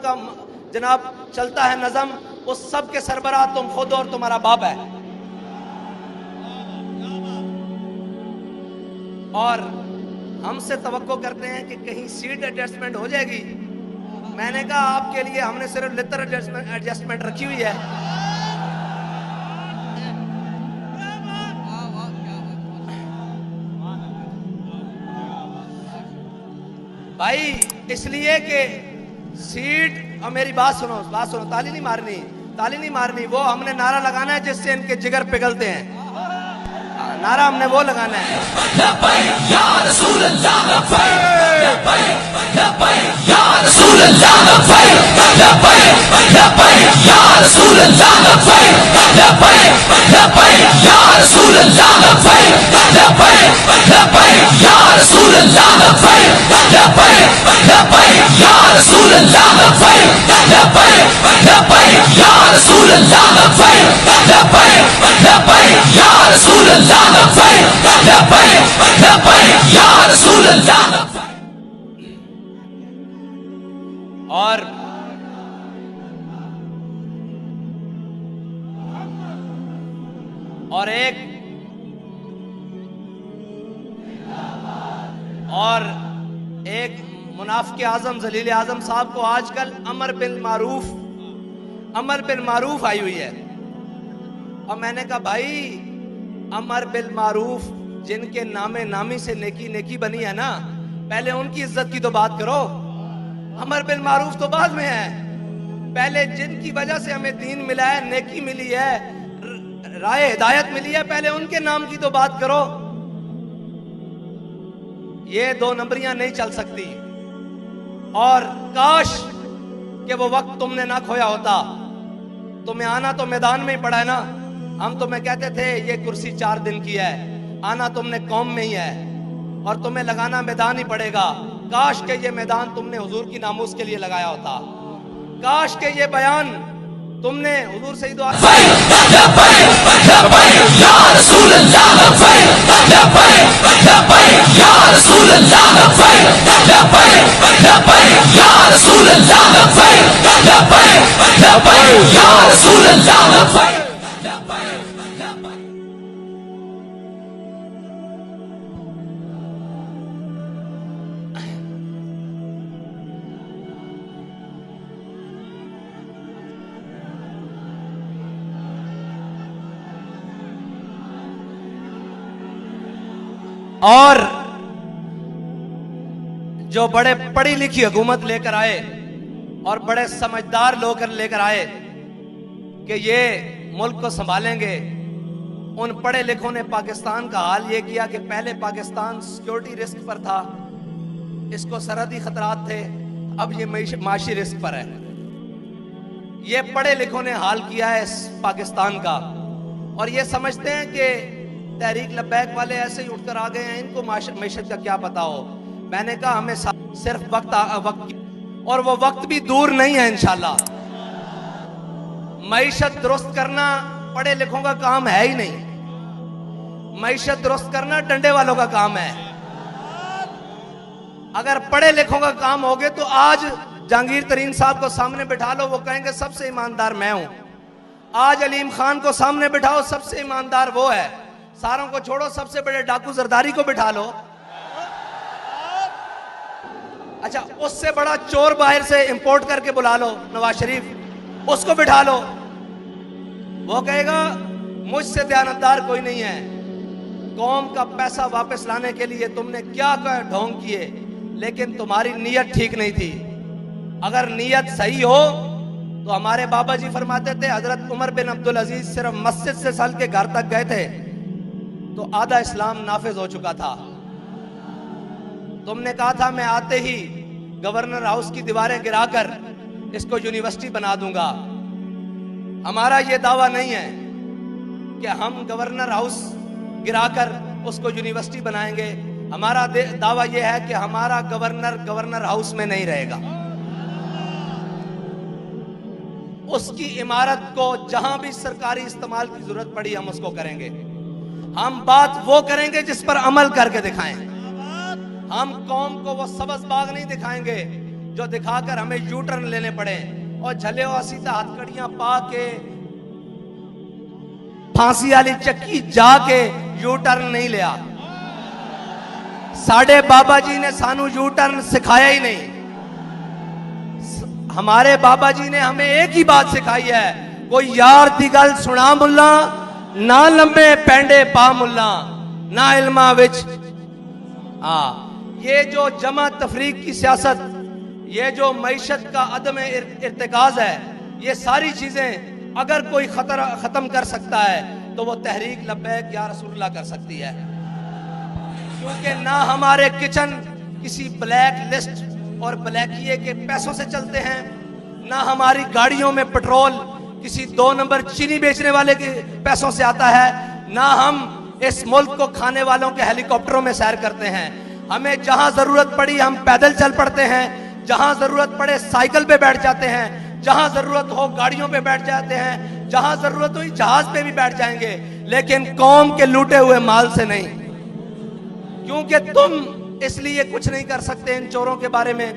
का जनाब चलता है नज़म, उस सब के सरबराह तुम खुद और तुम्हारा बाप है। और हमसे तवक्को करते हैं कि कहीं सीट एडजस्टमेंट हो जाएगी। मैंने कहा आपके लिए हमने सिर्फ लिटर एडजस्टमेंट रखी हुई है। भाई इसलिए कि सीट, और मेरी बात सुनो, ताली नहीं मारनी, वो हमने नारा लगाना है जिससे इनके जिगर पिघलते हैं। नारा हमने वो लगाना है, और एक मुनाफिक आजम जलील आजम साहब को आजकल अमर बिल मारूफ आई हुई है। और मैंने कहा भाई अमर बिल मारूफ जिनके नामे नामी से नेकी बनी है ना, पहले उनकी इज्जत की तो बात करो। अमर बिल मारूफ तो बाद में है, पहले जिनकी वजह से हमें दीन मिला है, नेकी मिली है, राय हिदायत मिली है, पहले उनके नाम की तो बात करो। ये दो नंबरियां नहीं चल सकती। और काश कि वो वक्त तुमने ना खोया होता। तुम्हें आना तो मैदान में ही पड़ा है ना। हम तुम्हें कहते थे ये कुर्सी 4 दिन की है, आना तुमने कौम में ही है और तुम्हें लगाना मैदान ही पड़ेगा। काश के ये मैदान तुमने हुजूर की नामूस के लिए लगाया होता। काश के ये बयान तुमने हुजूर से ही दुआ और जो बड़े पढ़ी लिखी हुकूमत लेकर आए और बड़े समझदार लोग लेकर आए कि ये मुल्क को संभालेंगे, उन पढ़े लिखों ने पाकिस्तान का हाल ये किया कि पहले पाकिस्तान सिक्योरिटी रिस्क पर था, इसको सरहदी खतरात थे, अब ये माशी रिस्क पर है। ये पढ़े लिखों ने हाल किया है इस पाकिस्तान का। और ये समझते हैं कि तहरीक लब्बैक वाले ऐसे ही उठकर आ गए हैं, इनको मैशत का क्या पता हो। मैंने कहा हमें सिर्फ वक्त और वो वक्त भी दूर नहीं है इंशाल्लाह। मैशत दुरुस्त करना पढ़े लिखों का काम है ही नहीं, मैशत दुरुस्त करना डंडे वालों का काम है। अगर पढ़े लिखों का काम हो गए तो आज जहांगीर तरीन साहब को सामने बिठा लो, वो कहेंगे सबसे ईमानदार मैं हूं। आज अलीम खान को सामने बिठाओ, सबसे ईमानदार वो है। सारों को छोड़ो, सबसे बड़े डाकू जरदारी को बिठा लो। अच्छा, उससे बड़ा चोर बाहर से इंपोर्ट करके बुला लो, नवाज शरीफ, उसको बिठा लो। वो कहेगा मुझसे दयानतदार कोई नहीं है। कौम का पैसा वापस लाने के लिए तुमने क्या क्या ढोंग किए, लेकिन तुम्हारी नीयत ठीक नहीं थी। अगर नीयत सही हो तो हमारे बाबा जी फरमाते थे, हजरत उमर बिन अब्दुल अजीज सिर्फ मस्जिद से साल के घर तक गए थे तो आधा इस्लाम नाफिज हो चुका था। तुमने कहा था मैं आते ही गवर्नर हाउस की दीवारें गिराकर इसको यूनिवर्सिटी बना दूंगा। हमारा यह दावा नहीं है कि हम गवर्नर हाउस गिराकर उसको यूनिवर्सिटी बनाएंगे। हमारा दावा यह है कि हमारा गवर्नर हाउस में नहीं रहेगा। उसकी इमारत को जहां भी सरकारी इस्तेमाल की जरूरत पड़ी हम उसको करेंगे। हम बात वो करेंगे जिस पर अमल करके दिखाएं। हम कौम को वो सब्ज़ बाग नहीं दिखाएंगे जो दिखाकर हमें यू टर्न लेने पड़े और झले सीधा हथकड़ियां पा के फांसी वाली चक्की जाके यू टर्न नहीं लिया। साढ़े बाबा जी ने सानू यू टर्न सिखाया ही नहीं। हमारे बाबा जी ने हमें एक ही बात सिखाई है, कोई यार दी गल सुना मुल्ला, ना लंबे पेंडे पा मुल्ला, ना इल्मा विच। ये जो जमा तफरीक की सियासत, ये जो मईशत का अदम इर्तिकाज है, ये सारी चीजें अगर कोई खत्म कर सकता है तो वो तहरीक लब्बैक या रसूलुल्लाह कर सकती है। क्योंकि ना हमारे किचन किसी ब्लैक लिस्ट और ब्लैकिए के पैसों से चलते हैं, ना हमारी गाड़ियों में पेट्रोल किसी 2 नंबर चीनी बेचने वाले के पैसों से आता है, ना हम इस मुल्क को खाने वालों के हेलीकॉप्टरों में सैर करते हैं। हमें जहां जरूरत पड़ी हम पैदल चल पड़ते हैं, जहां जरूरत पड़े साइकिल पे बैठ जाते हैं, जहां जरूरत हो गाड़ियों पे बैठ जाते हैं, जहां जरूरत हुई जहाज पे भी बैठ जाएंगे, लेकिन कौम के लूटे हुए माल से नहीं। क्योंकि तुम इसलिए कुछ नहीं कर सकते इन चोरों के बारे में,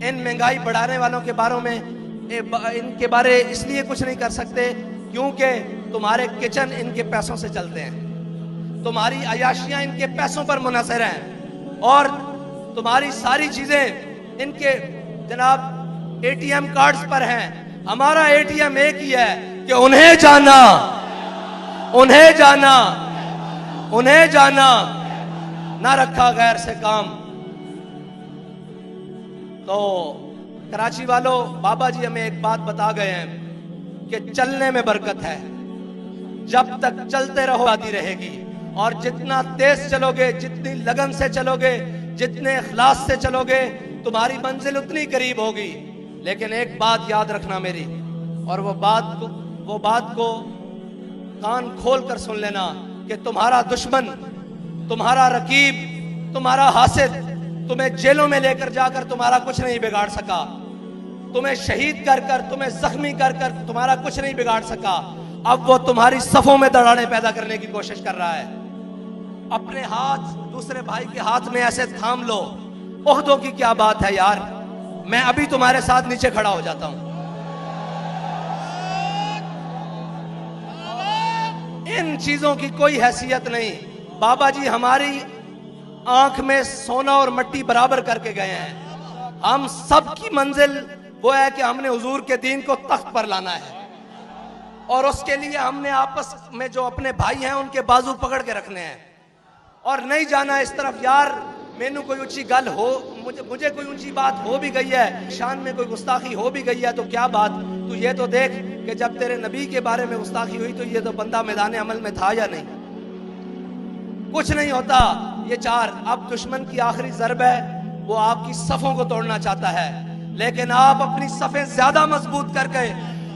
इन महंगाई बढ़ाने वालों के बारे में, इनके बारे इसलिए कुछ नहीं कर सकते क्योंकि तुम्हारे किचन इनके पैसों से चलते हैं, तुम्हारी अयाशियां इनके पैसों पर मुनहसर हैं और तुम्हारी सारी चीजें इनके जनाब एटीएम कार्ड्स पर हैं। हमारा एटीएम एक ही है कि उन्हें जाना, उन्हें जाना, उन्हें जाना, ना रखा गैर से काम। तो कराची वालों, बाबा जी हमें एक बात बता गए हैं कि चलने में बरकत है, जब तक चलते रहो आती रहेगी। और जितना तेज चलोगे, जितनी लगन से चलोगे, जितने इखलास से चलोगे, तुम्हारी मंजिल उतनी करीब होगी। लेकिन एक बात याद रखना मेरी, और वो बात को कान खोल कर सुन लेना कि तुम्हारा दुश्मन, तुम्हारा रकीब, तुम्हारा हासिद तुम्हें जेलों में लेकर जाकर तुम्हारा कुछ नहीं बिगाड़ सका, तुम्हें शहीद कर कर, तुम्हें जख्मी कर कर तुम्हारा कुछ नहीं बिगाड़ सका। अब वो तुम्हारी सफों में दरारें पैदा करने की कोशिश कर रहा है। अपने हाथ दूसरे भाई के हाथ में ऐसे थाम लो। ओहदों की क्या बात है यार, मैं अभी तुम्हारे साथ नीचे खड़ा हो जाता हूं। इन चीजों की कोई हैसियत नहीं। बाबा जी हमारी आंख में सोना और मट्टी बराबर करके गए हैं। हम सब की मंजिल वो है कि हमने हुजूर के दीन को तख्त पर लाना है, और उसके लिए हमने आपस में जो अपने भाई हैं उनके बाजू पकड़ के रखने हैं और नहीं जाना इस तरफ। यार मैनू कोई ऊंची गल हो, मुझे कोई ऊंची बात हो भी गई है, शान में कोई गुस्ताखी हो भी गई है तो क्या बात, तू ये तो देख कि जब तेरे नबी के बारे में गुस्ताखी हुई तो ये तो बंदा मैदान अमल में था या नहीं। कुछ नहीं होता ये चार। अब दुश्मन की आखिरी ज़रब है, वो आपकी सफों को तोड़ना चाहता है, लेकिन आप अपनी सफें ज्यादा मजबूत करके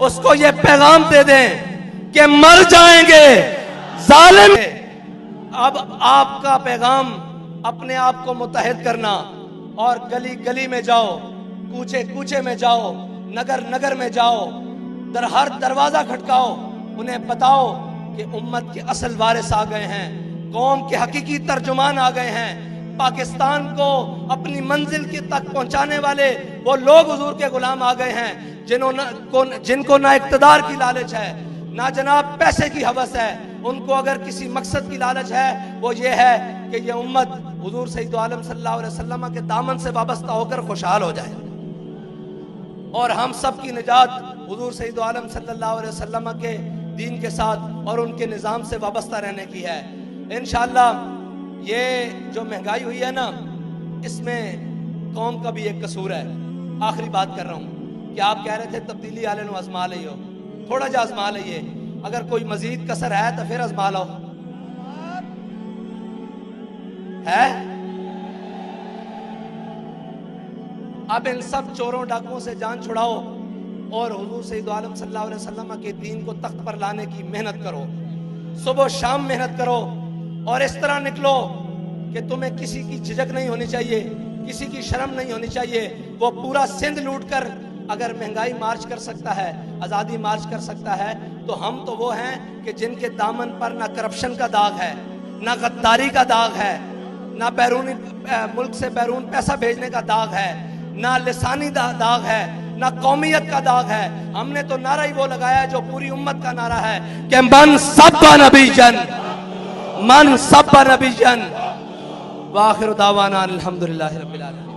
उसको ये पैगाम दे दें कि मर जाएंगे जालिम। अब आपका पैगाम अपने आप को मुत्तहिद करना, और गली गली में जाओ, कूचे कूचे में जाओ, नगर नगर में जाओ, हर दरवाजा खटकाओ, उन्हें बताओ कि उम्मत के असल वारिस आ गए हैं, कौम के हकीकी तर्जुमान आ गए हैं, पाकिस्तान को अपनी मंजिल के तक पहुंचाने वाले वो लोग हुजूर के गुलाम आ गए हैं जिनको ना इक्तदार की लालच है, ना जनाब पैसे की हवस है। उनको अगर किसी मकसद की लालच है वो ये है कि ये उम्मत हुजूर सैयद आलम सल्लल्लाहु अलैहि वसल्लम के दामन से वाबस्ता होकर खुशहाल हो जाए, और हम सब की निजात हुजूर सैयद आलम सल्लल्लाहु अलैहि वसल्लम के दीन के साथ और उनके निज़ाम से वाबस्ता रहने की है। इंशाअल्लाह ये जो महंगाई हुई है ना, इसमें कौम का भी एक कसूर है। आखिरी बात कर रहा हूँ कि आप कह रहे थे तब्दीली वाले नु आजमा लियो, थोड़ा जा आजमा लिये, अगर कोई मजीद कसर है तो फिर आजमा लो। है अब इन सब चोरों डाकुओं से जान छुड़ाओ और हुजूर सैयद आलम सल्लल्लाहु अलैहि वसल्लम के दीन को तख्त पर लाने की मेहनत करो, सुबह शाम मेहनत करो, और इस तरह निकलो कि तुम्हें किसी की झिझक नहीं होनी चाहिए, किसी की शर्म नहीं होनी चाहिए। वो पूरा सिंध लूट कर अगर महंगाई मार्च कर सकता है, आज़ादी मार्च कर सकता है, तो हम तो वो हैं कि जिनके दामन पर ना करप्शन का दाग है, ना गद्दारी का दाग है, ना बैरूनी मुल्क से बैरून पैसा भेजने का दाग है, ना लिसानी दाग है, ना कौमियत का दाग है। हमने तो नारा ही वो लगाया जो पूरी उम्मत का नारा है कि मन सब्बा नबीजन, मन सब्बा नबीजन। वाखिर दावाना अल्हम्दुलिल्लाहि रब्बिल आलमीन।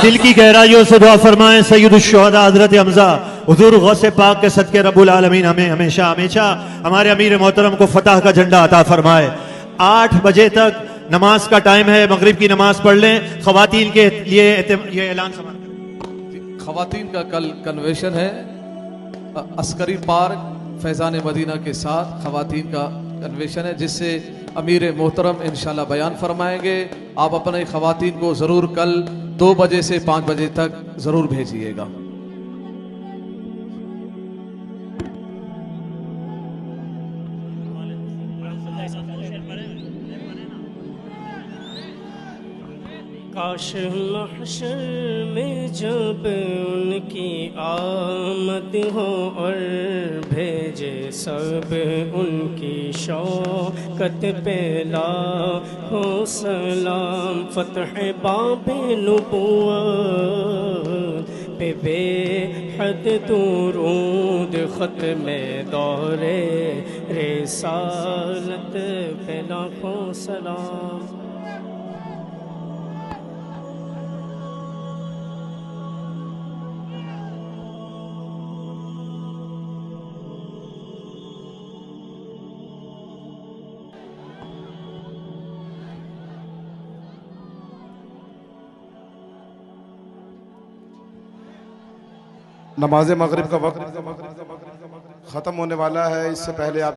दिल की गहराइयों से दुआ फरमाएं सैयदुल शुहदा हजरत हमजा हुजूर गौसे पाक के सदके रब्बुल आलमीन हमें हमेशा हमेशा हमारे अमीर मोहतरम को फतह का झंडा अता फरमाए। 8 बजे तक नमाज का टाइम है, मगरिब की नमाज पढ़ लें। खवातीन के लिए ये ऐलान समाप्त करें। खवातीन का कल कन्वेंशन है अस्करी पार्क फैजान मदीना के साथ। खवातीन का कन्वेंशन है जिससे अमीर मोहतरम इंशाल्लाह बयान फरमाएंगे। आप अपने खवातीन को ज़रूर कल 2 बजे से 5 बजे तक ज़रूर भेजिएगा। काश महशर में जब उनकी आमद हो और भेजे सब उनकी शौकत पे लाखों सलाम। फतह बाबे नबुव्वत पे बेहद दुरूद ख़त्मे दौरे रिसालत पे लाखों सलाम। नमाज मगरिब का वक्त ख़त्म होने वाला है। इससे पहले आप